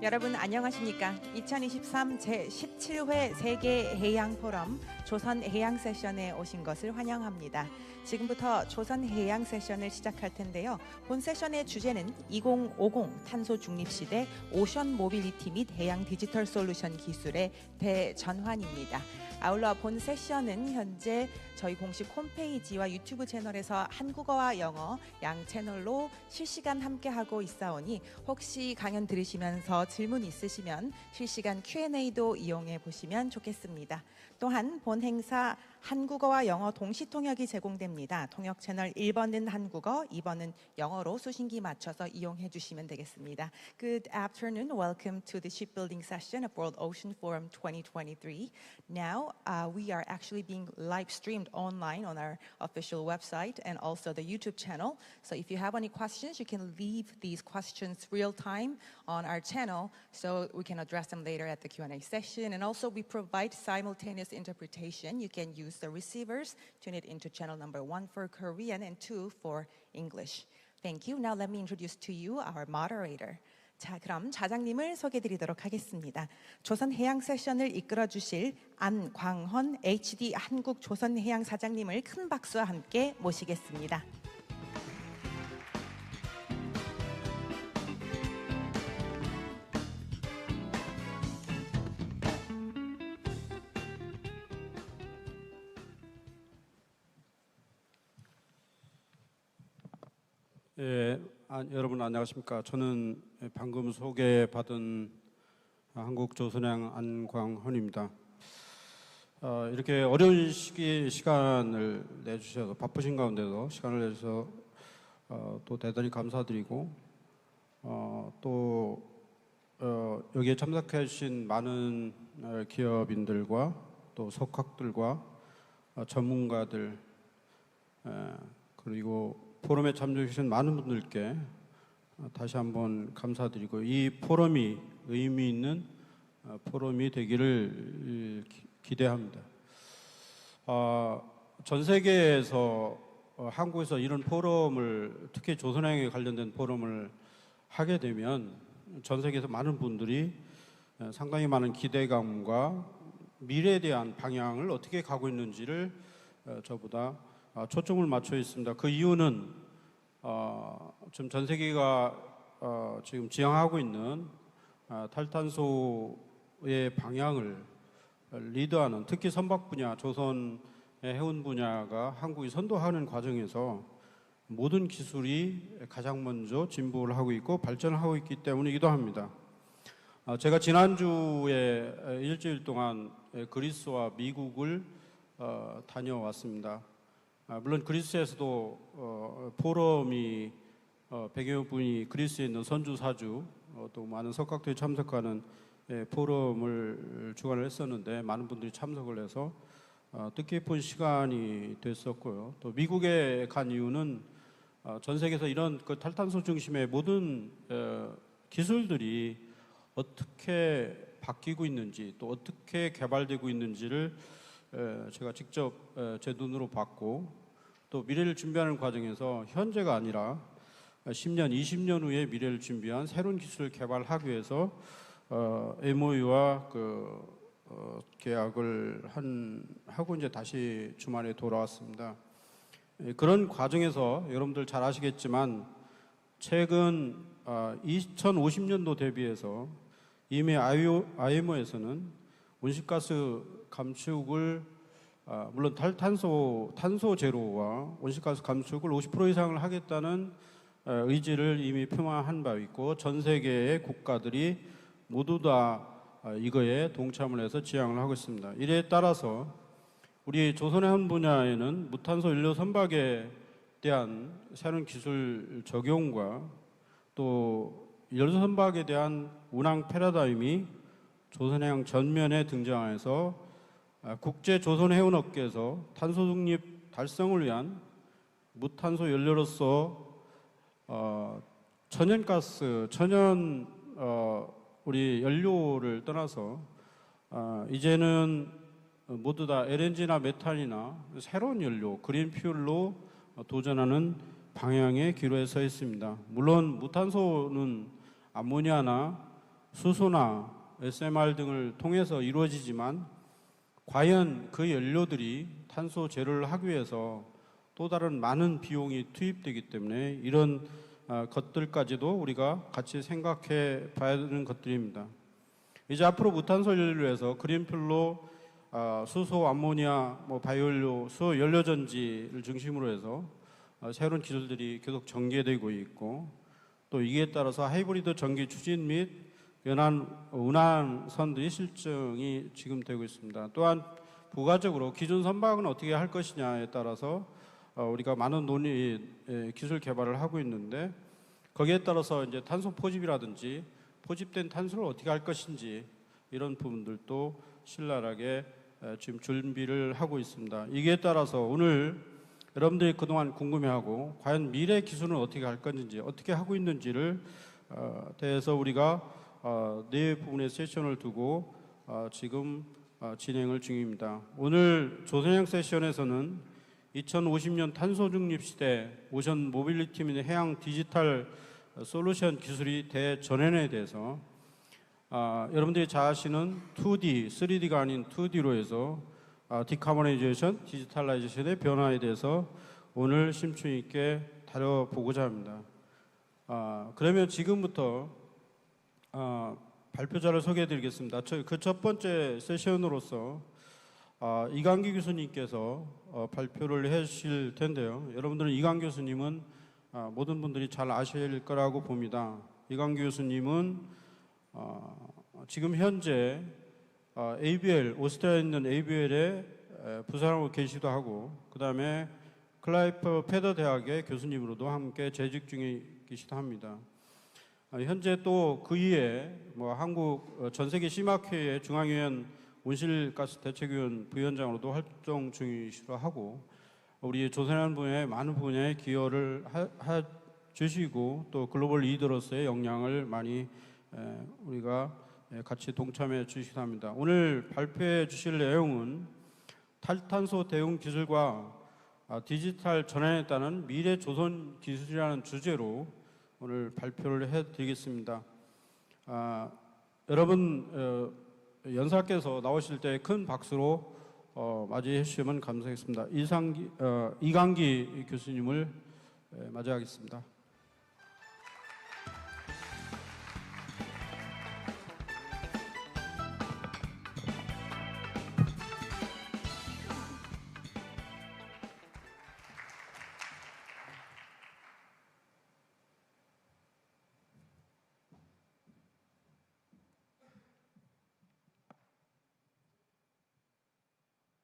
여러분 안녕하십니까? 2023 제17회 세계 해양 포럼 조선 해양 세션에 오신 것을 환영합니다. 지금부터 조선 해양 세션을 시작할 텐데요. 본 세션의 주제는 2050 탄소 중립 시대 오션 모빌리티 및 해양 디지털 솔루션 기술의 대전환입니다. 아울러 본 세션은 현재 저희 공식 홈페이지와 유튜브 채널에서 한국어와 영어 양 채널로 실시간 함께하고 있사오니 혹시 강연 들으시면서 질문 있으시면 실시간 Q&A도 이용해 보시면 좋겠습니다. 또한 본 행사 한국어와 영어 동시 통역이 제공됩니다. 통역 채널 1번은 한국어, 2번은 영어로 수신기 맞춰서 이용해 주시면 되겠습니다. Good afternoon. Welcome to the shipbuilding session of World Ocean Forum 2023. Now, we are actually being live streamed online on our official website and also the YouTube channel. So if you have any questions, you can leave these questions real time on our channel so we can address them later at the Q&A session. And also we provide simultaneous interpretation. You can use the receivers, tune it into channel number 1 for Korean and 2 for English. Thank you. Now let me introduce to you our moderator. 자, 그럼 자장님을 소개드리도록 하겠습니다. 조선 해양 세션을 이끌어 주실 안광헌 HD 한국 조선 해양 사장님을 큰 박수와 함께 모시겠습니다. 여러분 안녕하십니까? 저는 방금 소개받은 한국조선해양 안광헌입니다. 이렇게 어려운 시간을 내주셔서 바쁘신 가운데도 시간을 내주셔서 또 대단히 감사드리고 또 여기에 참석해 주신 많은 기업인들과 또 석학들과 전문가들 그리고 포럼에 참여해 주신 많은 분들께 다시 한번 감사드리고 이 포럼이 의미 있는 포럼이 되기를 기대합니다. 전 세계에서 한국에서 이런 포럼을 특히 조선해양에 관련된 포럼을 하게 되면 전 세계에서 많은 분들이 상당히 많은 기대감과 미래에 대한 방향을 어떻게 가고 있는지를 저보다 초점을 맞춰 있습니다. 그 이유는 지금 전 세계가 지금 지향하고 있는 탈탄소의 방향을 리드하는 특히 선박 분야, 조선의 해운 분야가 한국이 선도하는 과정에서 모든 기술이 가장 먼저 진보를 하고 있고 발전을 하고 있기 때문이기도 합니다. 제가 지난주에 일주일 동안 그리스와 미국을 다녀왔습니다. 물론 그리스에서도 포럼이 100여 분이 그리스에 있는 선주, 사주 또 많은 석학들이 참석하는 포럼을 주관을 했었는데 많은 분들이 참석을 해서 뜻깊은 시간이 됐었고요. 또 미국에 간 이유는 전 세계에서 이런 그 탈탄소 중심의 모든 기술들이 어떻게 바뀌고 있는지 또 어떻게 개발되고 있는지를 제가 직접 제 눈으로 봤고 또 미래를 준비하는 과정에서 현재가 아니라 10년, 20년 후에 미래를 준비한 새로운 기술을 개발하기 위해서 MOU와 계약을 하고 이제 다시 주말에 돌아왔습니다. 그런 과정에서 여러분들 잘 아시겠지만 최근 2050년도 대비해서 이미 IMO에서는 온실가스 감축을 물론 탄소 제로와 온실가스 감축을 50% 이상을 하겠다는 의지를 이미 표명한 바 있고 전 세계의 국가들이 모두 다 이거에 동참을 해서 지향을 하고 있습니다. 이에 따라서 우리 조선해운 분야에는 무탄소 연료 선박에 대한 새로운 기술 적용과 또 연료 선박에 대한 운항 패러다임이 조선해양 전면에 등장해서 국제 조선해운업계에서 탄소 중립 달성을 위한 무탄소 연료로서 우리 연료를 떠나서 이제는 모두 다 LNG나 메탄이나 새로운 연료, 그린 퓨얼로 도전하는 방향의 기로에 서 있습니다. 물론 무탄소는 암모니아나 수소나 SMR 등을 통해서 이루어지지만 과연 그 연료들이 탄소 제로를 하기 위해서 또 다른 많은 비용이 투입되기 때문에 이런 것들까지도 우리가 같이 생각해 봐야 되는 것들입니다. 이제 앞으로 무탄소 연료에서 그린필로, 수소, 암모니아, 바이오연료, 수소 연료전지를 중심으로 해서 새로운 기술들이 계속 전개되고 있고, 또 이에 따라서 하이브리드 전기 추진 및 운항선들이 실증이 지금 되고 있습니다. 또한 부가적으로 기존 선박은 어떻게 할 것이냐에 따라서 우리가 많은 기술 개발을 하고 있는데, 거기에 따라서 이제 탄소 포집이라든지 포집된 탄소를 어떻게 할 것인지 이런 부분들도 신랄하게 지금 준비를 하고 있습니다. 이기에 따라서 오늘 여러분들이 그동안 궁금해하고 과연 미래 기술은 어떻게 할 건지, 어떻게 하고 있는지를 대해서 우리가 네 부분의 세션을 두고 지금 진행을 중입니다. 오늘 조선행 세션에서는 2050년 탄소 중립 시대 오션 모빌리티 및 해양 디지털 솔루션 기술이 대전환에 대해서 여러분들이 잘 아시는 2D, 3D가 아닌 2D로 해서 디카보나이제이션, 디지털라이제이션의 변화에 대해서 오늘 심층 있게 다뤄보고자 합니다. 그러면 지금부터 발표자를 소개해드리겠습니다. 그 첫 번째 세션으로서 이강기 교수님께서 발표를 해주실 텐데요. 여러분들은 이강기 교수님은 모든 분들이 잘 아실 거라고 봅니다. 이강기 교수님은 지금 현재 ABL, 오스트리아에 있는 ABL에 부사장으로 계시기도 하고, 그 다음에 클라이프 페더 대학의 교수님으로도 함께 재직 중이시기도 합니다. 현재 또 그 이에 한국 전세계 심학회의 중앙위원 온실가스 대책위원 부위원장으로도 활동 중이시기도 하고, 우리 조선한 분야의 많은 분야에 기여를 주시고 또 글로벌 리더로서의 역량을 많이 우리가 같이 동참해 주시기도 합니다. 오늘 발표해 주실 내용은 탈탄소 대응 기술과 디지털 전환에 따른 미래 조선 기술이라는 주제로 오늘 발표를 해드리겠습니다. 여러분 연사께서 나오실 때 큰 박수로 맞이해 주시면 감사하겠습니다. 이강기 교수님을 맞이하겠습니다.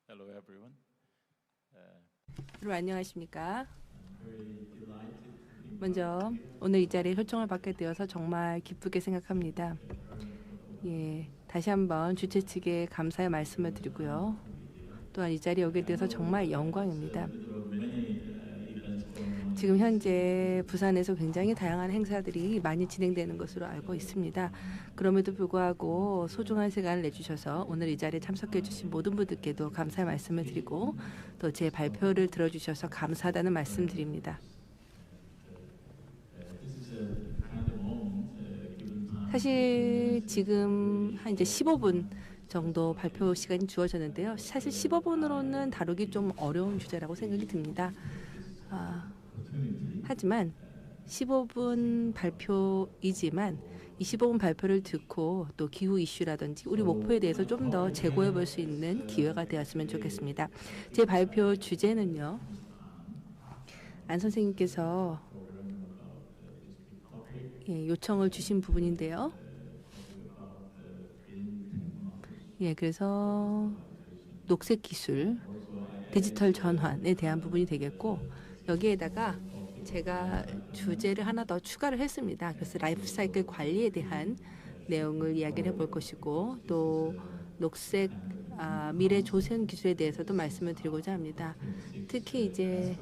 Hello everyone. 여러분 안녕하십니까? 먼저 오늘 이 자리에 초청을 받게 되어서 정말 기쁘게 생각합니다. 다시 한번 주최 측에 감사의 말씀을 드리고요. 또한 이 자리에 오게 돼서 정말 영광입니다. 지금 현재 부산에서 굉장히 다양한 행사들이 많이 진행되는 것으로 알고 있습니다. 그럼에도 불구하고 소중한 시간을 내주셔서 오늘 이 자리에 참석해 주신 모든 분들께도 감사의 말씀을 드리고 또 제 발표를 들어주셔서 감사하다는 말씀 드립니다. 사실 지금 한 이제 15분 정도 발표 시간이 주어졌는데요. 사실 15분으로는 다루기 좀 어려운 주제라고 생각이 듭니다. 하지만 15분 발표이지만 이 15분 발표를 듣고 또 기후 이슈라든지 우리 목표에 대해서 좀 더 재고해 볼 수 있는 기회가 되었으면 좋겠습니다. 제 발표 주제는요. 안 선생님께서 요청을 주신 부분인데요. 그래서 녹색 기술, 디지털 전환에 대한 부분이 되겠고 여기에다가 제가 주제를 하나 더 추가를 했습니다. 그래서 라이프 사이클 관리에 대한 내용을 이야기를 해볼 것이고 또 녹색 미래 조선 기술에 대해서도 말씀을 드리고자 합니다. 특히 이제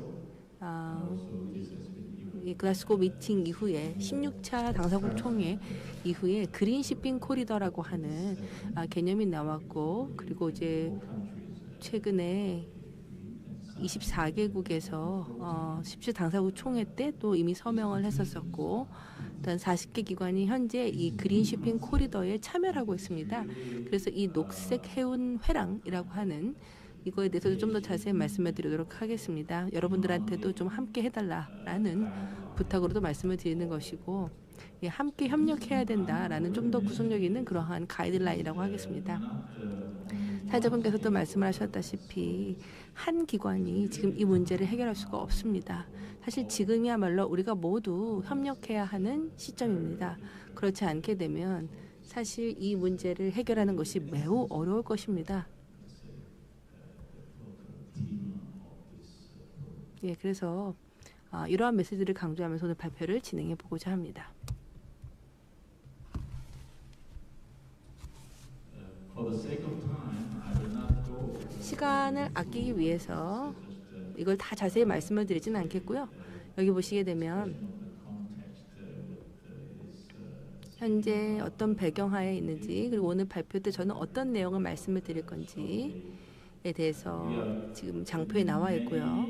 이 글라스고 미팅 이후에 16차 당사국 총회 이후에 그린 시핑 코리더라고 하는 개념이 나왔고 그리고 이제 최근에 24개국에서 17 당사국 총회 때 또 이미 서명을 했었었고, 일단 40개 기관이 현재 이 그린 쇼핑 코리더에 참여를 하고 있습니다. 그래서 이 녹색 해운 회랑이라고 하는 이거에 대해서도 좀 더 자세히 말씀을 드리도록 하겠습니다. 여러분들한테도 좀 함께 해달라라는 부탁으로도 말씀을 드리는 것이고, 예, 함께 협력해야 된다라는 좀 더 구속력 있는 그러한 가이드라인이라고 하겠습니다. 사회자분께서도 말씀을 하셨다시피 한 기관이 지금 이 문제를 해결할 수가 없습니다. 사실 지금이야말로 우리가 모두 협력해야 하는 시점입니다. 그렇지 않게 되면 사실 이 문제를 해결하는 것이 매우 어려울 것입니다. 예, 그래서 이러한 메시지를 강조하면서 오늘 발표를 진행해 보고자 합니다. 시간을 아끼기 위해서 이걸 다 자세히 말씀을 드리지는 않겠고요. 여기 보시게 되면 현재 어떤 배경하에 있는지, 그리고 오늘 발표 때 저는 어떤 내용을 말씀을 드릴 건지에 대해서 지금 장표에 나와 있고요.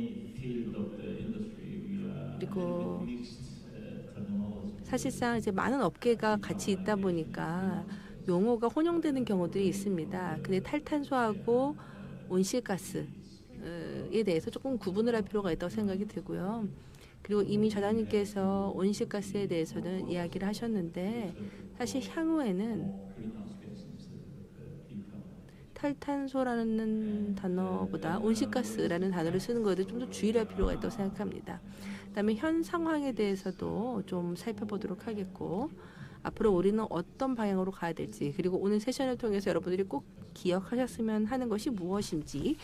그리고 사실상 이제 많은 업계가 같이 있다 보니까 용어가 혼용되는 경우들이 있습니다. 근데 탈탄소하고 온실가스에 대해서 조금 구분을 할 필요가 있다고 생각이 들고요. 그리고 이미 저자님께서 온실가스에 대해서는 이야기를 하셨는데, 사실 향후에는 탈탄소라는 단어보다 온실가스라는 단어를 쓰는 것에 좀 더 주의를 할 필요가 있다고 생각합니다. 그다음에 현 상황에 대해서도 좀 살펴보도록 하겠고, 앞으로 우리는 어떤 방향으로 가야 될지, 그리고 오늘 세션을 통해서 여러분들이 꼭 기억하셨으면 하는 것이 무엇인지에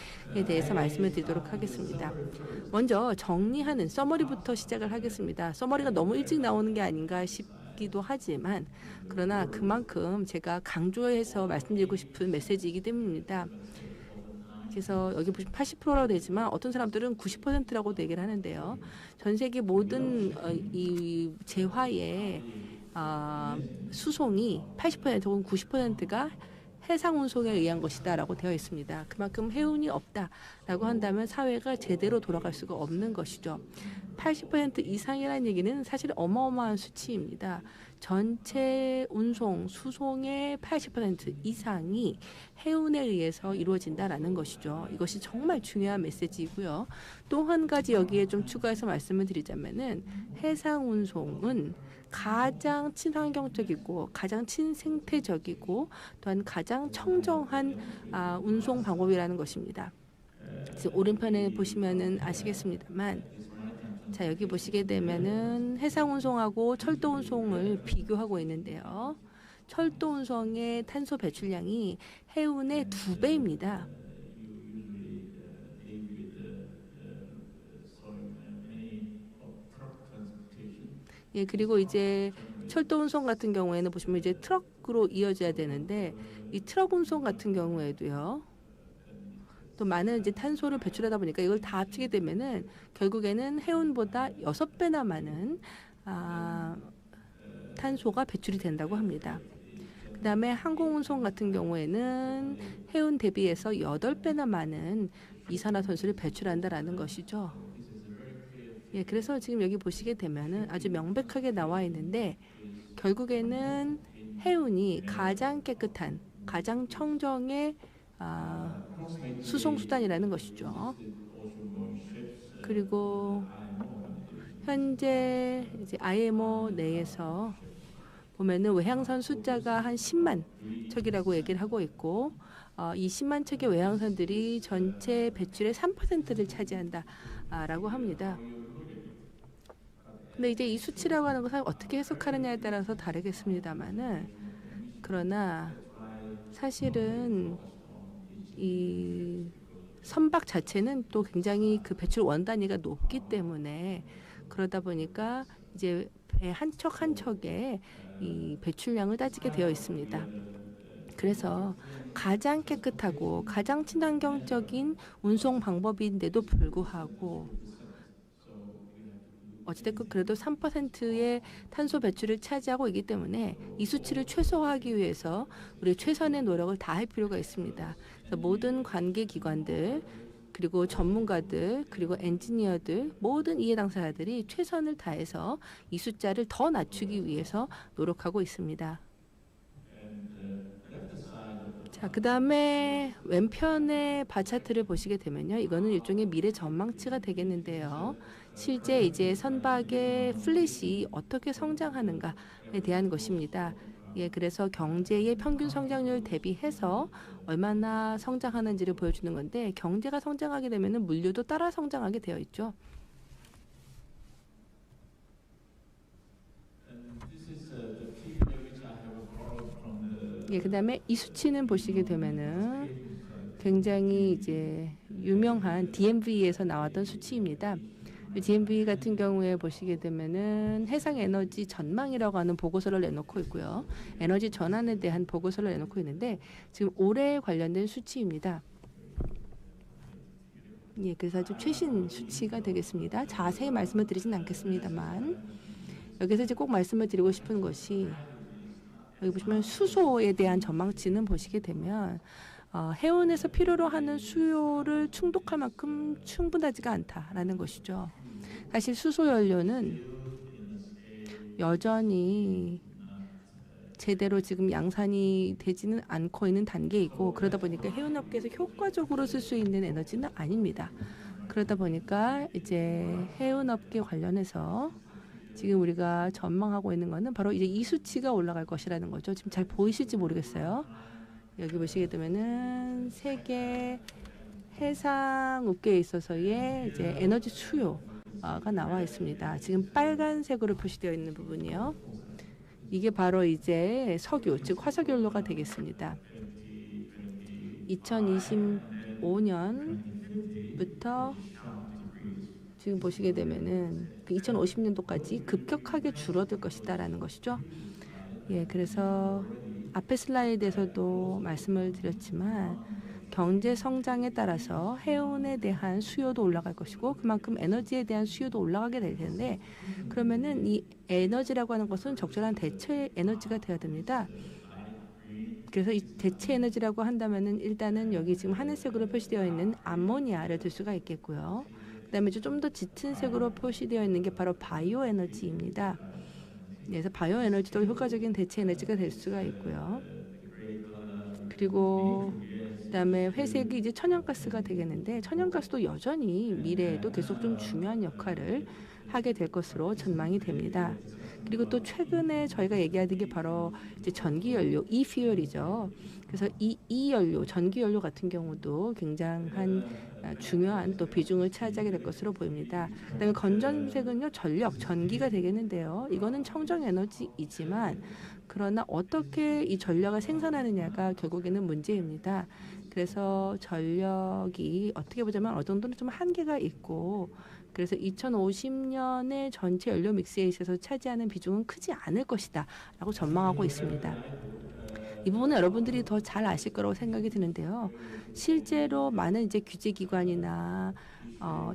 대해서 말씀을 드리도록 하겠습니다. 먼저 정리하는 서머리부터 시작을 하겠습니다. 서머리가 너무 일찍 나오는 게 아닌가 싶기도 하지만, 그러나 그만큼 제가 강조해서 말씀드리고 싶은 메시지이기 때문입니다. 그래서 여기 보시면 80%라고 되지만 어떤 사람들은 90%라고도 얘기를 하는데요. 전 세계 모든 이 재화의 수송이 80% 혹은 90%가 해상 운송에 의한 것이다라고 되어 있습니다. 그만큼 해운이 없다라고 한다면 사회가 제대로 돌아갈 수가 없는 것이죠. 80% 이상이라는 얘기는 사실 어마어마한 수치입니다. 전체 운송, 수송의 80% 이상이 해운에 의해서 이루어진다라는 것이죠. 이것이 정말 중요한 메시지이고요. 또 한 가지 여기에 좀 추가해서 말씀을 드리자면은 해상 운송은 가장 친환경적이고 가장 친생태적이고 또한 가장 청정한 운송 방법이라는 것입니다. 지금 오른편에 보시면은 아시겠습니다만, 자 여기 보시게 되면은 해상 운송하고 철도 운송을 비교하고 있는데요. 철도 운송의 탄소 배출량이 해운의 2배입니다. 예, 그리고 이제 철도 운송 같은 경우에는 보시면 이제 트럭으로 이어져야 되는데, 이 트럭 운송 같은 경우에도요, 또 많은 이제 탄소를 배출하다 보니까 이걸 다 합치게 되면은 결국에는 해운보다 6배나 많은 탄소가 배출이 된다고 합니다. 그다음에 항공 운송 같은 경우에는 해운 대비해서 8배나 많은 이산화탄소를 배출한다라는 것이죠. 예, 그래서 지금 여기 보시게 되면은 아주 명백하게 나와 있는데, 결국에는 해운이 가장 깨끗한, 가장 청정의 수송 수단이라는 것이죠. 그리고 현재 이제 IMO 내에서 보면은 외항선 숫자가 한 10만 척이라고 얘기를 하고 있고, 이 10만 척의 외항선들이 전체 배출의 3%를 차지한다라고 합니다. 근데 이제 이 수치라고 하는 것을 어떻게 해석하느냐에 따라서 다르겠습니다만은, 그러나 사실은 이 선박 자체는 또 굉장히 그 배출 원 단위가 높기 때문에, 그러다 보니까 이제 배 한 척 한 척에 이 배출량을 따지게 되어 있습니다. 그래서 가장 깨끗하고 가장 친환경적인 운송 방법인데도 불구하고 어찌됐건 그래도 3%의 탄소 배출을 차지하고 있기 때문에 이 수치를 최소화하기 위해서 우리 최선의 노력을 다할 필요가 있습니다. 그래서 모든 관계 기관들, 그리고 전문가들, 그리고 엔지니어들, 모든 이해 당사자들이 최선을 다해서 이 숫자를 더 낮추기 위해서 노력하고 있습니다. 자, 그 다음에 왼편의 바 차트를 보시게 되면요. 이거는 일종의 미래 전망치가 되겠는데요. 실제 이제 선박의 플랫이 어떻게 성장하는가에 대한 것입니다. 예, 그래서 경제의 평균 성장률 대비해서 얼마나 성장하는지를 보여주는 건데, 경제가 성장하게 되면은 물류도 따라 성장하게 되어 있죠. 예, 그다음에 이 수치는 보시게 되면은 굉장히 이제 유명한 DMV에서 나왔던 수치입니다. DMV 같은 경우에 보시게 되면은 해상 에너지 전망이라고 하는 보고서를 내놓고 있고요. 에너지 전환에 대한 보고서를 내놓고 있는데 지금 올해 관련된 수치입니다. 예, 그래서 아주 최신 수치가 되겠습니다. 자세히 말씀을 드리진 않겠습니다만 여기서 이제 꼭 말씀을 드리고 싶은 것이 여기 보시면 수소에 대한 전망치는 보시게 되면 해운에서 필요로 하는 수요를 충족할 만큼 충분하지가 않다라는 것이죠. 사실 수소 연료는 여전히 제대로 지금 양산이 되지는 않고 있는 단계이고 그러다 보니까 해운업계에서 효과적으로 쓸 수 있는 에너지는 아닙니다. 그러다 보니까 이제 해운업계 관련해서 지금 우리가 전망하고 있는 거는 바로 이제 이 수치가 올라갈 것이라는 거죠. 지금 잘 보이실지 모르겠어요. 여기 보시게 되면은 세계 해상업계에 있어서의 이제 에너지 수요가 나와 있습니다. 지금 빨간색으로 표시되어 있는 부분이요. 이게 바로 이제 석유, 즉 화석연료가 되겠습니다. 2025년부터 지금 보시게 되면은 2050년도까지 급격하게 줄어들 것이다라는 것이죠. 예, 그래서 앞에 슬라이드에서도 말씀을 드렸지만 경제 성장에 따라서 해운에 대한 수요도 올라갈 것이고 그만큼 에너지에 대한 수요도 올라가게 될 텐데 그러면은 이 에너지라고 하는 것은 적절한 대체 에너지가 되어야 됩니다. 그래서 이 대체 에너지라고 한다면은 일단은 여기 지금 하늘색으로 표시되어 있는 암모니아를 들 수가 있겠고요. 그다음에 좀 더 짙은 색으로 표시되어 있는 게 바로 바이오 에너지입니다. 그래서 바이오 에너지도 효과적인 대체 에너지가 될 수가 있고요. 그리고 그다음에 회색이 이제 천연가스가 되겠는데 천연가스도 여전히 미래에도 계속 좀 중요한 역할을 하게 될 것으로 전망이 됩니다. 그리고 또 최근에 저희가 얘기하는 게 바로 이제 전기연료, e-fuel이죠. 그래서 이 연료, 전기연료 같은 경우도 굉장한 중요한 또 비중을 차지하게 될 것으로 보입니다. 그다음에 건전색은요, 전력, 전기가 되겠는데요. 이거는 청정 에너지이지만 그러나 어떻게 이 전력을 생산하느냐가 결국에는 문제입니다. 그래서 전력이 어떻게 보자면 어느 정도는 좀 한계가 있고 그래서 2050년의 전체 연료 믹스에 있어서 차지하는 비중은 크지 않을 것이다 라고 전망하고 있습니다. 이 부분은 여러분들이 더 잘 아실 거라고 생각이 드는데요. 실제로 많은 이제 규제기관이나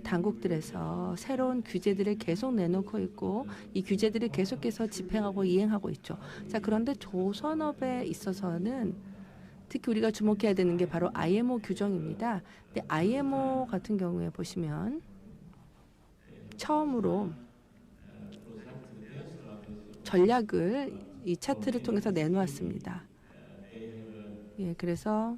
당국들에서 새로운 규제들을 계속 내놓고 있고 이 규제들을 계속해서 집행하고 이행하고 있죠. 자, 그런데 조선업에 있어서는 특히 우리가 주목해야 되는 게 바로 IMO 규정입니다. 근데 IMO 같은 경우에 보시면 처음으로 전략을 이 차트를 통해서 내놓았습니다. 예, 그래서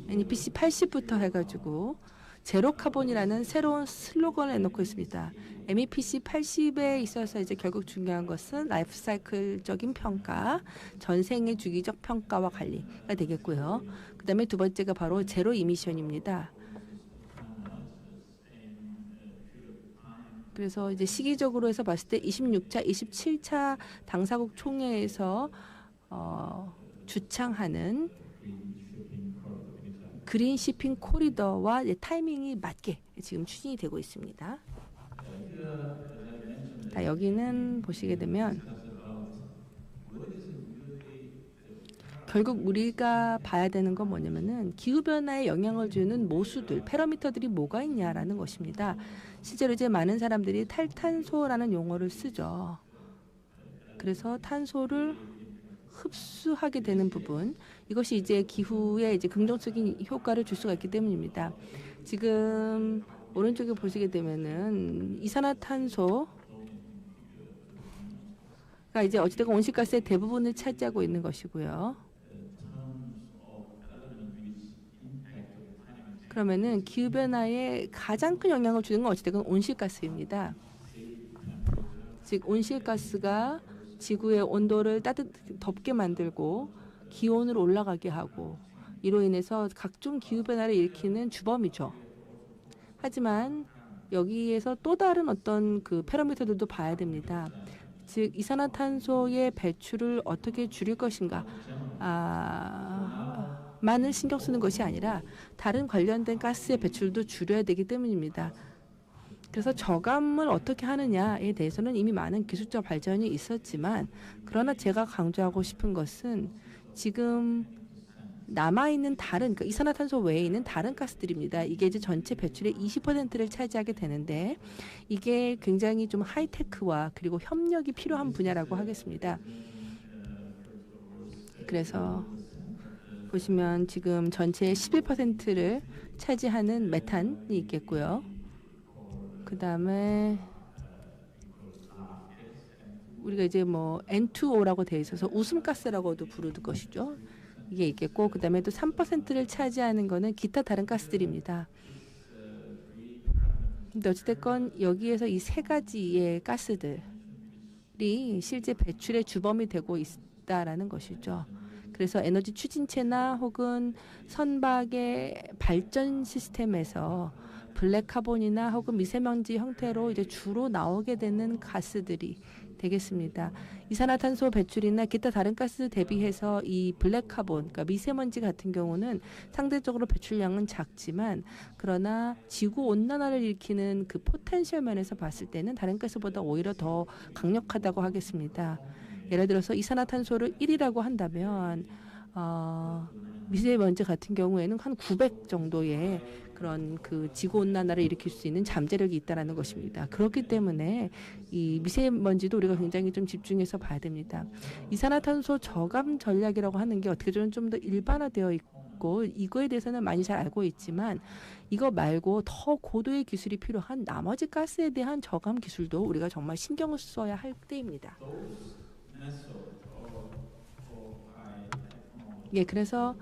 NEPC 80부터 해가지고 제로 카본이라는 새로운 슬로건을 내놓고 있습니다. MEPC 80에 있어서 이제 결국 중요한 것은 라이프 사이클적인 평가, 전생의 주기적 평가와 관리가 되겠고요. 그다음에 두 번째가 바로 제로 이미션입니다. 그래서 이제 시기적으로 해서 봤을 때 26차, 27차 당사국 총회에서 주창하는 그린 시핑 코리더와 타이밍이 맞게 지금 추진이 되고 있습니다. 자, 여기는 보시게 되면 결국 우리가 봐야 되는 건 뭐냐면은 기후변화에 영향을 주는 모수들, 패러미터들이 뭐가 있냐라는 것입니다. 실제로 이제 많은 사람들이 탈탄소라는 용어를 쓰죠. 그래서 탄소를 흡수하게 되는 부분, 이것이 이제 기후에 이제 긍정적인 효과를 줄 수가 있기 때문입니다. 지금 오른쪽에 보시게 되면은 이산화탄소가 이제 어찌됐건 온실가스의 대부분을 차지하고 있는 것이고요. 그러면은 기후변화에 가장 큰 영향을 주는 건 어찌됐건 온실가스입니다. 즉 온실가스가 지구의 온도를 덥게 만들고 기온을 올라가게 하고 이로 인해서 각종 기후변화를 일으키는 주범이죠. 하지만 여기에서 또 다른 어떤 그 패러미터들도 봐야 됩니다. 즉 이산화탄소의 배출을 어떻게 줄일 것인가 만을 신경 쓰는 것이 아니라 다른 관련된 가스의 배출도 줄여야 되기 때문입니다. 그래서 저감을 어떻게 하느냐에 대해서는 이미 많은 기술적 발전이 있었지만, 그러나 제가 강조하고 싶은 것은 지금 남아있는 다른, 그러니까 이산화탄소 외에 있는 다른 가스들입니다. 이게 이제 전체 배출의 20%를 차지하게 되는데, 이게 굉장히 좀 하이테크와 그리고 협력이 필요한 분야라고 하겠습니다. 그래서 보시면 지금 전체의 11%를 차지하는 메탄이 있겠고요. 그 다음에 우리가 이제 뭐 N2O라고 되어 있어서 웃음가스라고도 부르는 것이죠. 이게 있겠고, 그 다음에 또 3%를 차지하는 거는 기타 다른 가스들입니다. 근데 어찌됐건 여기에서 이 세 가지의 가스들이 실제 배출의 주범이 되고 있다라는 것이죠. 그래서 에너지 추진체나 혹은 선박의 발전 시스템에서 블랙카본이나 혹은 미세먼지 형태로 이제 주로 나오게 되는 가스들이 되겠습니다. 이산화탄소 배출이나 기타 다른 가스 대비해서 이 블랙카본, 그러니까 미세먼지 같은 경우는 상대적으로 배출량은 작지만, 그러나 지구 온난화를 일으키는 그 포텐셜 면에서 봤을 때는 다른 가스보다 오히려 더 강력하다고 하겠습니다. 예를 들어서 이산화탄소를 1이라고 한다면 미세먼지 같은 경우에는 한 900 정도의 그런 그 지구 온난화를 일으킬 수 있는 잠재력이 있다라는 것입니다. 그렇기 때문에 이 미세먼지도 우리가 굉장히 좀 집중해서 봐야 됩니다. 이산화탄소 저감 전략이라고 하는 게 어떻게 좀 더 일반화되어 있고, 이거에 대해서는 많이 잘 알고 있지만, 이거 말고 더 고도의 기술이 필요한 나머지 가스에 대한 저감 기술도 우리가 정말 신경을 써야 할 때입니다. 예, 그래서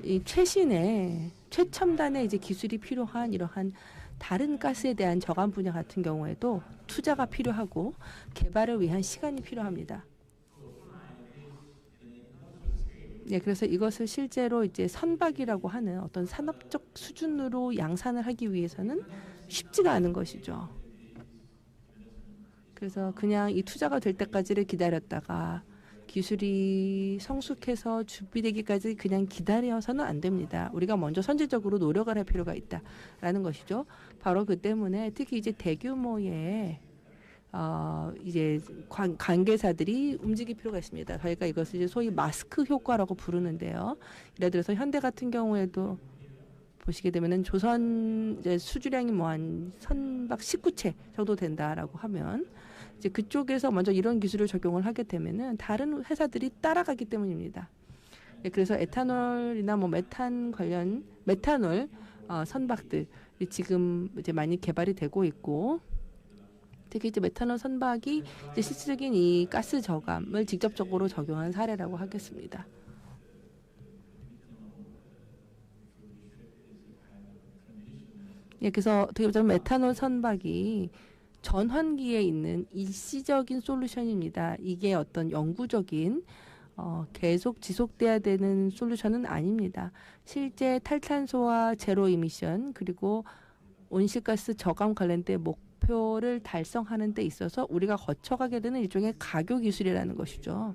이 최첨단의 이제 기술이 필요한 이러한 다른 가스에 대한 저감 분야 같은 경우에도 투자가 필요하고 개발을 위한 시간이 필요합니다. 예, 그래서 이것을 실제로 이제 선박이라고 하는 어떤 산업적 수준으로 양산을 하기 위해서는 쉽지가 않은 것이죠. 그래서 그냥 이 투자가 될 때까지를 기다렸다가 기술이 성숙해서 준비되기까지 그냥 기다려서는 안 됩니다. 우리가 먼저 선제적으로 노력을 할 필요가 있다라는 것이죠. 바로 그 때문에 특히 이제 대규모의 이제 관계사들이 움직일 필요가 있습니다. 저희가 이것을 이제 소위 마스크 효과라고 부르는데요. 예를 들어서 현대 같은 경우에도 보시게 되면은 조선 이제 수주량이 뭐 한 선박 19채 정도 된다라고 하면, 이제 그쪽에서 먼저 이런 기술을 적용을 하게 되면은 다른 회사들이 따라가기 때문입니다. 네, 그래서 에탄올이나 뭐 메탄올 선박들이 지금 이제 많이 개발이 되고 있고, 특히 이제 메탄올 선박이 이제 실질적인 이 가스 저감을 직접적으로 적용한 사례라고 하겠습니다. 예, 그래서 어떻게 보면 메탄올 선박이 전환기에 있는 일시적인 솔루션입니다. 이게 어떤 영구적인 계속 지속돼야 되는 솔루션은 아닙니다. 실제 탈탄소와 제로 이미션 그리고 온실가스 저감 관련된 목표를 달성하는 데 있어서 우리가 거쳐가게 되는 일종의 가교 기술이라는 것이죠.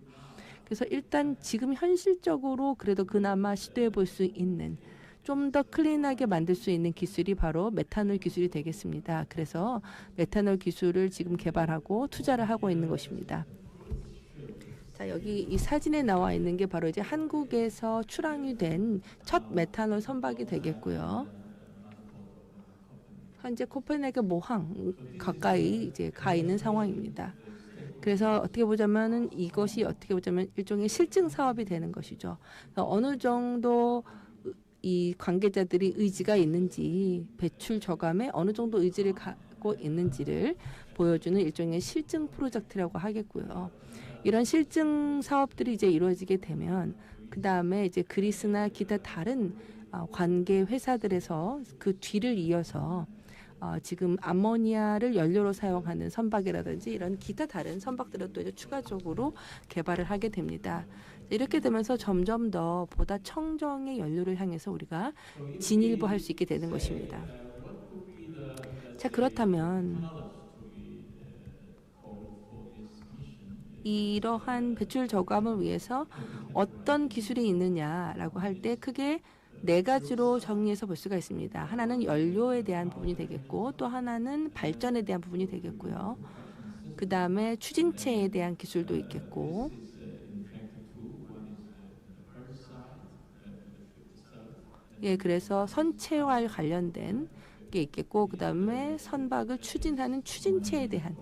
그래서 일단 지금 현실적으로 그래도 그나마 시도해 볼 수 있는 좀 더 클린하게 만들 수 있는 기술이 바로 메탄올 기술이 되겠습니다. 그래서 메탄올 기술을 지금 개발하고 투자를 하고 있는 것입니다. 자, 여기 이 사진에 나와 있는 게 바로 이제 한국에서 출항이 된 첫 메탄올 선박이 되겠고요. 현재 코펜하겐 모항 가까이 이제 가 있는 상황입니다. 그래서 어떻게 보자면은 이것이 어떻게 보자면 일종의 실증 사업이 되는 것이죠. 어느 정도 이 관계자들이 의지가 있는지, 배출 저감에 어느 정도 의지를 갖고 있는지를 보여주는 일종의 실증 프로젝트라고 하겠고요. 이런 실증 사업들이 이제 이루어지게 되면 그 다음에 이제 그리스나 기타 다른 관계 회사들에서 그 뒤를 이어서 지금 암모니아를 연료로 사용하는 선박이라든지 이런 기타 다른 선박들을 또 이제 추가적으로 개발을 하게 됩니다. 이렇게 되면서 점점 더 보다 청정의 연료를 향해서 우리가 진일보할 수 있게 되는 것입니다. 자, 그렇다면 이러한 배출 저감을 위해서 어떤 기술이 있느냐라고 할 때 크게 네 가지로 정리해서 볼 수가 있습니다. 하나는 연료에 대한 부분이 되겠고, 또 하나는 발전에 대한 부분이 되겠고요. 그 다음에 추진체에 대한 기술도 있겠고, 예, 그래서 선체와 관련된 게 있겠고, 그 다음에 선박을 추진하는 추진체에 대한,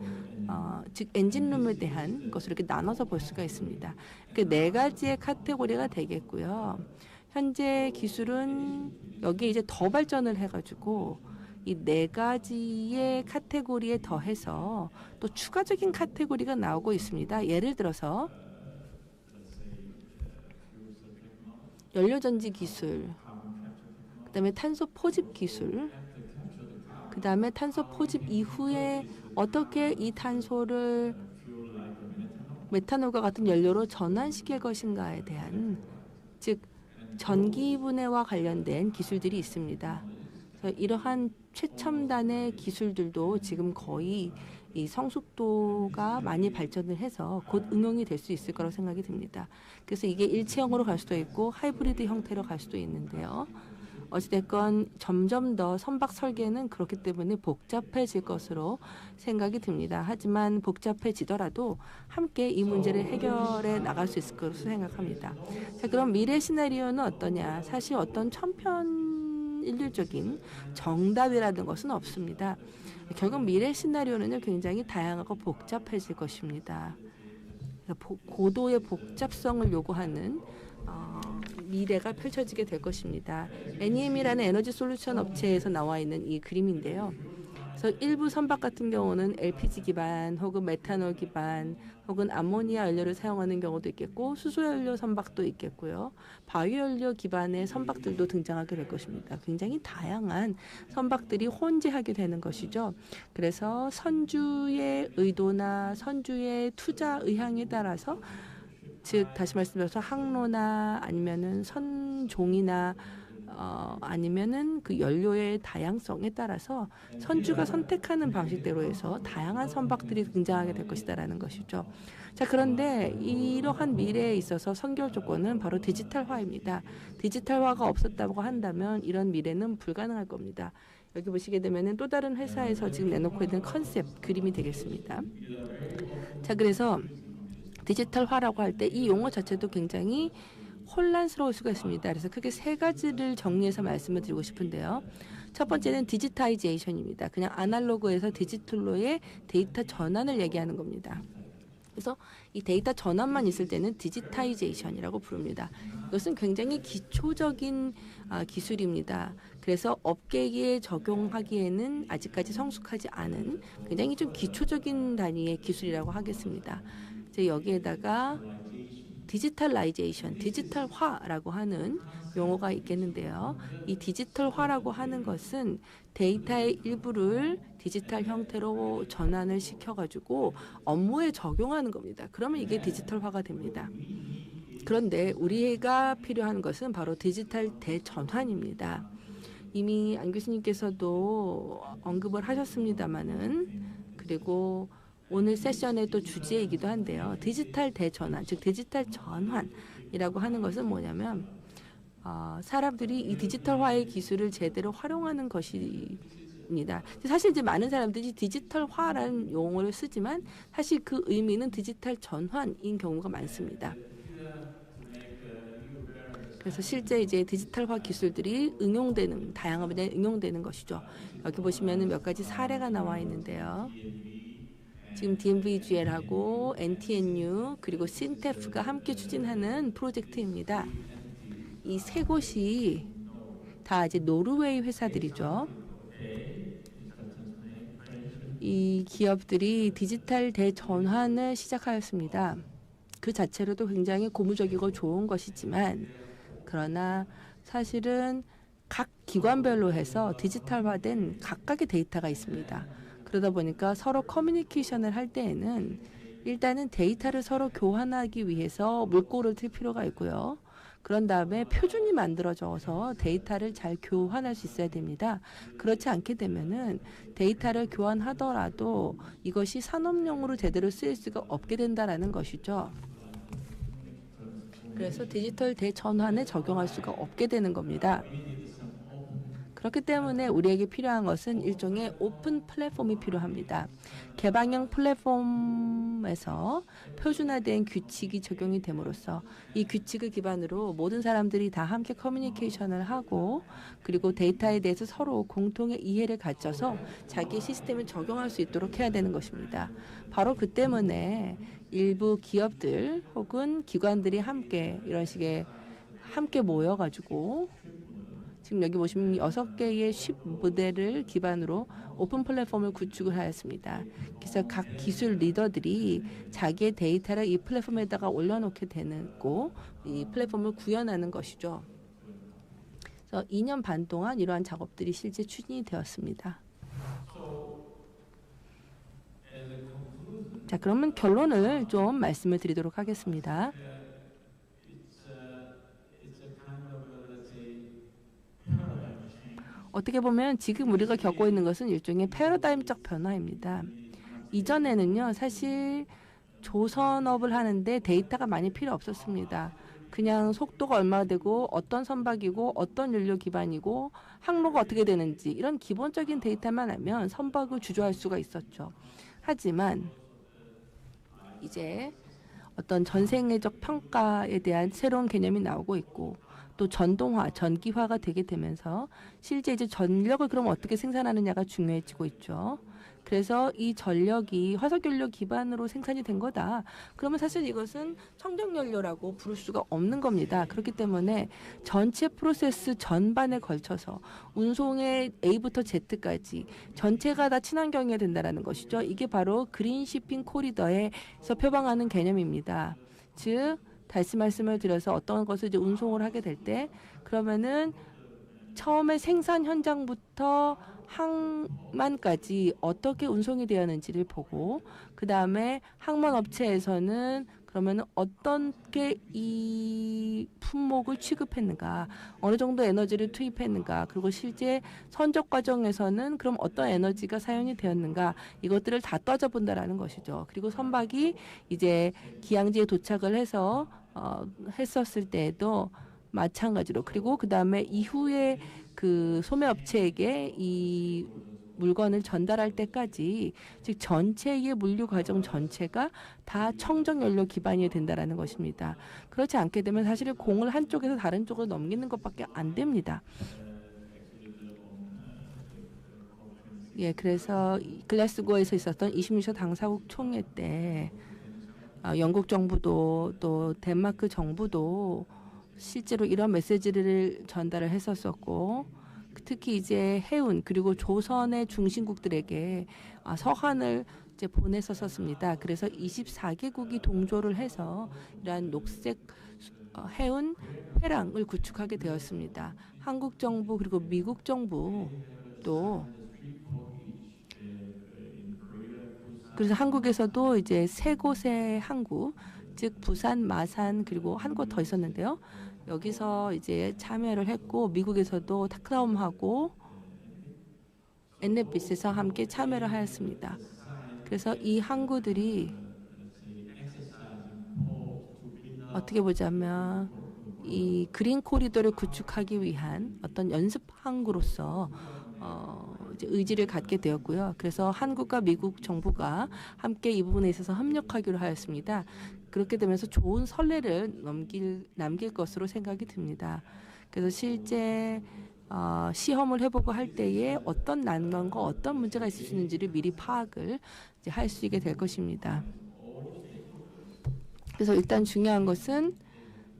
즉 엔진룸에 대한 것으로 이렇게 나눠서 볼 수가 있습니다. 그 네 가지의 카테고리가 되겠고요. 현재 기술은 여기에 이제 더 발전을 해가지고 이 네 가지의 카테고리에 더해서 또 추가적인 카테고리가 나오고 있습니다. 예를 들어서 연료전지 기술, 그 다음에 탄소 포집 기술, 그 다음에 탄소 포집 이후에 어떻게 이 탄소를 메탄올과 같은 연료로 전환시킬 것인가에 대한, 즉 전기분해와 관련된 기술들이 있습니다. 그래서 이러한 최첨단의 기술들도 지금 거의 이 성숙도가 많이 발전을 해서 곧 응용이 될 수 있을 거라고 생각이 듭니다. 그래서 이게 일체형으로 갈 수도 있고 하이브리드 형태로 갈 수도 있는데요. 어찌됐건 점점 더 선박 설계는 그렇기 때문에 복잡해질 것으로 생각이 듭니다. 하지만 복잡해지더라도 함께 이 문제를 해결해 나갈 수 있을 것으로 생각합니다. 자, 그럼 미래 시나리오는 어떠냐? 사실 어떤 천편일률적인 정답이라는 것은 없습니다. 결국 미래 시나리오는 굉장히 다양하고 복잡해질 것입니다. 고도의 복잡성을 요구하는 미래가 펼쳐지게 될 것입니다. NEM이라는 에너지 솔루션 업체에서 나와 있는 이 그림인데요. 그래서 일부 선박 같은 경우는 LPG 기반 혹은 메탄올 기반 혹은 암모니아 연료를 사용하는 경우도 있겠고, 수소연료 선박도 있겠고요. 바이오연료 기반의 선박들도 등장하게 될 것입니다. 굉장히 다양한 선박들이 혼재하게 되는 것이죠. 그래서 선주의 의도나 선주의 투자 의향에 따라서, 즉 다시 말씀드려서 항로나 아니면은 선종이나 아니면은 그 연료의 다양성에 따라서 선주가 선택하는 방식대로 해서 다양한 선박들이 등장하게 될 것이다라는 것이죠. 자, 그런데 이러한 미래에 있어서 선결 조건은 바로 디지털화입니다. 디지털화가 없었다고 한다면 이런 미래는 불가능할 겁니다. 여기 보시게 되면은 또 다른 회사에서 지금 내놓고 있는 컨셉 그림이 되겠습니다. 자, 그래서 디지털화라고 할 때 이 용어 자체도 굉장히 혼란스러울 수가 있습니다. 그래서 크게 세 가지를 정리해서 말씀을 드리고 싶은데요. 첫 번째는 디지타이제이션입니다. 그냥 아날로그에서 디지털로의 데이터 전환을 얘기하는 겁니다. 그래서 이 데이터 전환만 있을 때는 디지타이제이션이라고 부릅니다. 이것은 굉장히 기초적인 기술입니다. 그래서 업계에 적용하기에는 아직까지 성숙하지 않은 굉장히 좀 기초적인 단위의 기술이라고 하겠습니다. 이제 여기에다가 디지털라이제이션, 디지털화라고 하는 용어가 있겠는데요. 이 디지털화라고 하는 것은 데이터의 일부를 디지털 형태로 전환을 시켜가지고 업무에 적용하는 겁니다. 그러면 이게 디지털화가 됩니다. 그런데 우리가 필요한 것은 바로 디지털 대전환입니다. 이미 안 교수님께서도 언급을 하셨습니다마는, 그리고 오늘 세션의 또 주제이기도 한데요. 디지털 대전환, 즉 디지털 전환이라고 하는 것은 뭐냐면 사람들이 이 디지털화의 기술을 제대로 활용하는 것입니다. 사실 이제 많은 사람들이 디지털화라는 용어를 쓰지만 사실 그 의미는 디지털 전환인 경우가 많습니다. 그래서 실제 이제 디지털화 기술들이 응용되는, 다양한 분야에 응용되는 것이죠. 여기 보시면은 몇 가지 사례가 나와 있는데요. 지금 DMVGL하고 NTNU 그리고 신테프가 함께 추진하는 프로젝트입니다. 이 세 곳이 다 이제 노르웨이 회사들이죠. 이 기업들이 디지털 대전환을 시작하였습니다. 그 자체로도 굉장히 고무적이고 좋은 것이지만 그러나 사실은 각 기관별로 해서 디지털화된 각각의 데이터가 있습니다. 그러다 보니까 서로 커뮤니케이션을 할 때에는 일단은 데이터를 서로 교환하기 위해서 물꼬를 틀 필요가 있고요. 그런 다음에 표준이 만들어져서 데이터를 잘 교환할 수 있어야 됩니다. 그렇지 않게 되면은 데이터를 교환하더라도 이것이 산업용으로 제대로 쓰일 수가 없게 된다라는 것이죠. 그래서 디지털 대전환에 적용할 수가 없게 되는 겁니다. 그렇기 때문에 우리에게 필요한 것은 일종의 오픈 플랫폼이 필요합니다. 개방형 플랫폼에서 표준화된 규칙이 적용이 됨으로써 이 규칙을 기반으로 모든 사람들이 다 함께 커뮤니케이션을 하고 그리고 데이터에 대해서 서로 공통의 이해를 갖춰서 자기 시스템을 적용할 수 있도록 해야 되는 것입니다. 바로 그 때문에 일부 기업들 혹은 기관들이 함께 이런 식의 함께 모여가지고 지금 여기 보시면 6개의 쉽 모델을 기반으로 오픈 플랫폼을 구축을 하였습니다. 그래서 각 기술 리더들이 자기의 데이터를 이 플랫폼에다가 올려놓게 되고 이 플랫폼을 구현하는 것이죠. 그래서 2년 반 동안 이러한 작업들이 실제 추진이 되었습니다. 자, 그러면 결론을 좀 말씀을 드리도록 하겠습니다. 어떻게 보면 지금 우리가 겪고 있는 것은 일종의 패러다임적 변화입니다. 이전에는요, 사실 조선업을 하는데 데이터가 많이 필요 없었습니다. 그냥 속도가 얼마나 되고 어떤 선박이고 어떤 연료 기반이고 항로가 어떻게 되는지 이런 기본적인 데이터만 알면 선박을 주조할 수가 있었죠. 하지만 이제 어떤 전생애적 평가에 대한 새로운 개념이 나오고 있고 또 전동화, 전기화가 되게 되면서 실제 이제 전력을 그럼 어떻게 생산하느냐가 중요해지고 있죠. 그래서 이 전력이 화석연료 기반으로 생산이 된 거다. 그러면 사실 이것은 청정연료라고 부를 수가 없는 겁니다. 그렇기 때문에 전체 프로세스 전반에 걸쳐서 운송의 A부터 Z까지 전체가 다 친환경이어야 된다는 것이죠. 이게 바로 그린 시핑 코리더에서 표방하는 개념입니다. 즉 다시 말씀을 드려서 어떤 것을 이제 운송을 하게 될 때 그러면은 처음에 생산 현장부터 항만까지 어떻게 운송이 되었는지를 보고 그 다음에 항만 업체에서는 그러면 어떻게 이 품목을 취급했는가, 어느 정도 에너지를 투입했는가, 그리고 실제 선적 과정에서는 그럼 어떤 에너지가 사용이 되었는가, 이것들을 다 따져본다라는 것이죠. 그리고 선박이 이제 기항지에 도착을 해서 했었을 때에도 마찬가지로 그리고 그 다음에 이후에 그 소매업체에게 이 물건을 전달할 때까지 즉 전체의 물류 과정 전체가 다 청정연료 기반이 된다라는 것입니다. 그렇지 않게 되면 사실 공을 한쪽에서 다른 쪽으로 넘기는 것밖에 안 됩니다. 예, 그래서 글래스고에서 있었던 26차 당사국 총회 때 영국 정부도 또 덴마크 정부도 실제로 이런 메시지를 전달을 했었었고 특히 이제 해운 그리고 조선의 중심국들에게 서한을 이제 보냈었습니다. 그래서 24개국이 동조를 해서 이러한 녹색 해운 회랑을 구축하게 되었습니다. 한국 정부 그리고 미국 정부도 그래서 한국에서도 이제 세 곳의 항구 즉 부산, 마산 그리고 한 곳 더 있었는데요. 여기서 이제 참여를 했고 미국에서도 타크라움하고 엔넷비스에서 함께 참여를 하였습니다. 그래서 이 항구들이 어떻게 보자면 이 그린 코리도를 구축하기 위한 어떤 연습 항구로서 이제 의지를 갖게 되었고요. 그래서 한국과 미국 정부가 함께 이 부분에 있어서 협력하기로 하였습니다. 그렇게 되면서 좋은 선례를 남길 것으로 생각이 듭니다. 그래서 실제 시험을 해보고 할 때에 어떤 난관과 어떤 문제가 있을 수 있는지를 미리 파악을 이제 할 수 있게 될 것입니다. 그래서 일단 중요한 것은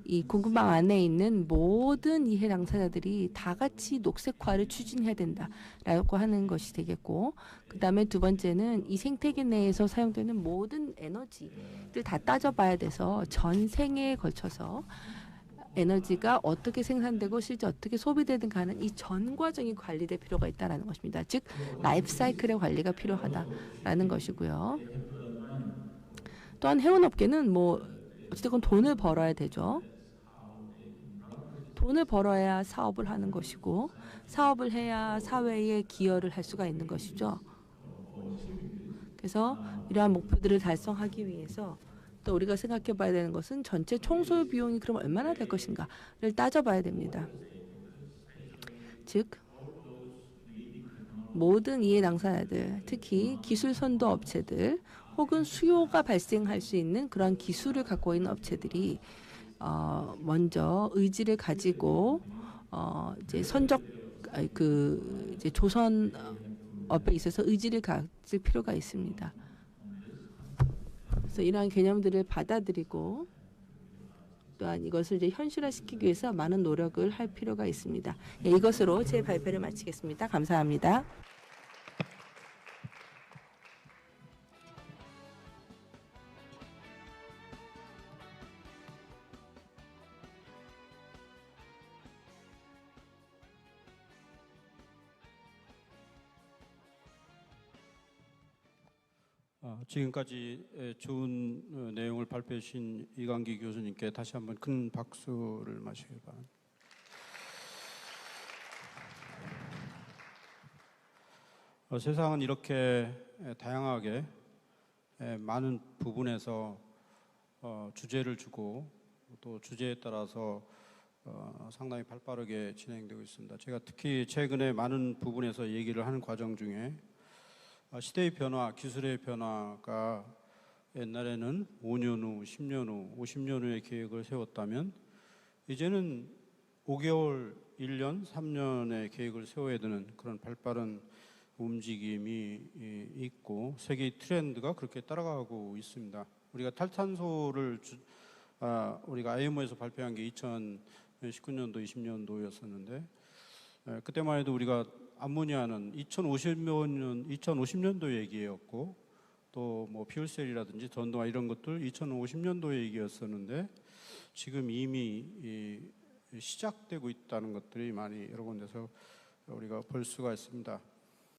이 공급망 안에 있는 모든 이해 당사자들이 다 같이 녹색화를 추진해야 된다라고 하는 것이 되겠고, 그 다음에 두 번째는 이 생태계 내에서 사용되는 모든 에너지를 다 따져봐야 돼서 전 생애에 걸쳐서 에너지가 어떻게 생산되고 실제 어떻게 소비되든가 하는 이 전 과정이 관리될 필요가 있다는 것입니다. 즉 라이프 사이클의 관리가 필요하다라는 것이고요. 또한 해운업계는 뭐 어쨌든 돈을 벌어야 되죠. 돈을 벌어야 사업을 하는 것이고, 사업을 해야 사회에 기여를 할 수가 있는 것이죠. 그래서 이러한 목표들을 달성하기 위해서 또 우리가 생각해 봐야 되는 것은 전체 총소요 비용이 그럼 얼마나 될 것인가를 따져봐야 됩니다. 즉 모든 이해 당사자들, 특히 기술 선도 업체들 혹은 수요가 발생할 수 있는 그런 기술을 갖고 있는 업체들이 먼저 의지를 가지고 이제 이제 조선업에 있어서 의지를 가질 필요가 있습니다. 그래서 이러한 개념들을 받아들이고 또한 이것을 이제 현실화시키기 위해서 많은 노력을 할 필요가 있습니다. 예, 이것으로 제 발표를 마치겠습니다. 감사합니다. 지금까지 좋은 내용을 발표해 주신 이광기 교수님께 다시 한번 큰 박수를 마시기 바랍니다. 세상은 이렇게 다양하게 많은 부분에서 주제를 주고 또 주제에 따라서 상당히 발빠르게 진행되고 있습니다. 제가 특히 최근에 많은 부분에서 얘기를 하는 과정 중에 시대의 변화, 기술의 변화가 옛날에는 5년 후, 10년 후, 50년 후의 계획을 세웠다면 이제는 5개월, 1년, 3년의 계획을 세워야 되는 그런 발빠른 움직임이 있고 세계의 트렌드가 그렇게 따라가고 있습니다. 우리가 탈탄소를 우리가 IMO에서 발표한 게 2019년도, 20년도였었는데 그때만 해도 우리가 암모니아는 2050년도 얘기였고 또 뭐 퓨얼셀이라든지 전도와 이런 것들 2050년도 얘기였었는데 지금 이미 시작되고 있다는 것들이 많이 여러 군데서 우리가 볼 수가 있습니다.